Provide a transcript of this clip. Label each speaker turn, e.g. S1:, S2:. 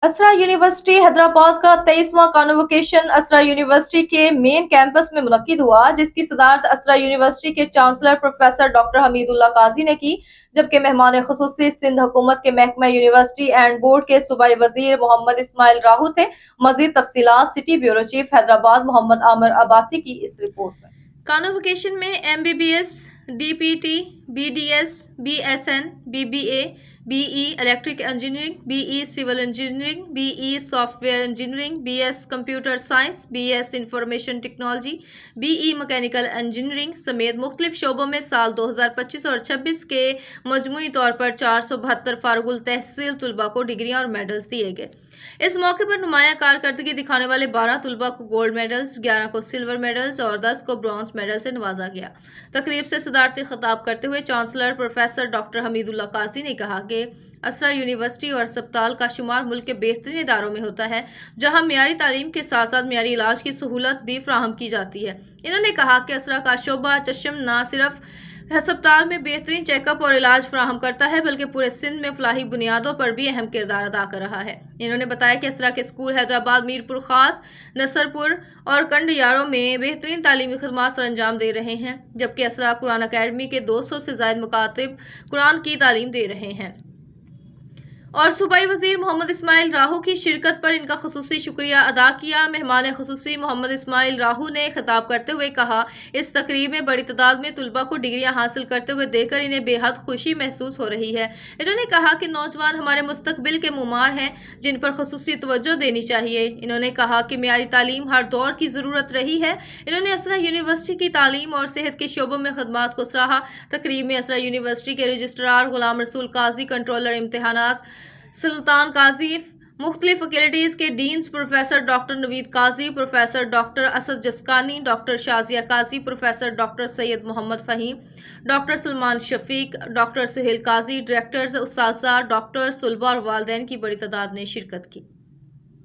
S1: असरा university Hyderabad का 23वां convocation असरा university के main campus में मुनक्किद हुआ, जिसकी सदारत असरा यूनिवर्सिटी के चांसलर प्रोफेसर डॉक्टर हमीदुल्लाह काजी ने की, जबकि मेहमान खुसूसी सिंध हुकूमत के महकमा यूनिवर्सिटी एंड बोर्ड के सूबाई वजीर मोहम्मद इस्माइल राहू थे। मजीद तफसीलात city bureau chief Hyderabad Mohammad Aamir Abbasi की इस रिपोर्ट में।
S2: कॉन्वोकेशन में MBBS, DPT, BDS, BSN, BBA, BE electric engineering, BE civil engineering, BE software engineering, BS computer science, BS information technology, BE mechanical engineering समेत मुख्तलिफ शोबों में साल 2025 और 26 के मजमूई तौर पर 472 फारुगुल तहसील तलबा को डिग्रियां और मेडल्स दिए गए। इस मौके पर नुमाया कारकर्दगी दिखाने वाले 12 तलबा को गोल्ड मेडल्स, 11 को सिल्वर मेडल्स और 10 को ब्रॉन्ज मेडल से नवाजा गया। तकरीब से सदारती खिताब करते हुए चांसलर प्रोफेसर डॉक्टर हमीदुल्लाह काजी ने कहा कि असरा यूनिवर्सिटी और अस्पताल का शुमार मुल्क के बेहतरीन इदारों में होता है, जहां मियारी तालीम के साथ साथ मियारी इलाज की सहूलत भी फ्राहम की जाती है। इन्होंने कहा कि असरा का शोबा चश्म न सिर्फ अस्पताल में बेहतरीन चेकअप और इलाज फराहम करता है, बल्कि पूरे सिंध में फलाही बुनियादों पर भी अहम किरदार अदा कर रहा है। इन्होंने बताया कि असरा के स्कूल हैदराबाद, मीरपुर खास, नसरपुर और कंडियारों में बेहतरीन तालीमी खदमात सर अंजाम दे रहे हैं, जबकि असरा कुरान अकेडमी के 200 से जायद मुकातिब कुरान की तालीम दे रहे हैं। और सूबाई वजीर मोहम्मद इस्माइल राहू की शिरकत पर इनका खुसूसी शुक्रिया अदा किया। मेहमान खुसूसी मोहम्मद इस्माइल राहू ने खिताब करते हुए कहा, इस तकरीब में बड़ी तादाद में तुलबा को डिग्रियां हासिल करते हुए देखकर इन्हें बेहद खुशी महसूस हो रही है। इन्होंने कहा कि नौजवान हमारे मुस्तकबिल के मुमार हैं, जिन पर खुसूसी तवज्जो देनी चाहिए। इन्होंने कहा कि मियारी तालीम हर दौर की ज़रूरत रही है। इन्होंने असरा यूनिवर्सिटी की तालीम और सेहत के शोबों में खदमात को सराहा। तकरीब में असरा यूनिवर्सिटी के रजिस्ट्रार गुलाम रसूल काजी, कंट्रोलर इम्तिहानात सुल्तान काजी, मुख्तलिफ फैकल्टीज़ के deans professor doctor Naveed Qazi, professor doctor Asad Jaskani, doctor Shazia Qazi, professor doctor Syed Mohammad Faheem, doctor Salman Shafiq, doctor Sohail Qazi, directors, उस्ताज़ा, डॉक्टर्स, तुलबा और वालिदैन की बड़ी तादाद ने शिरकत की।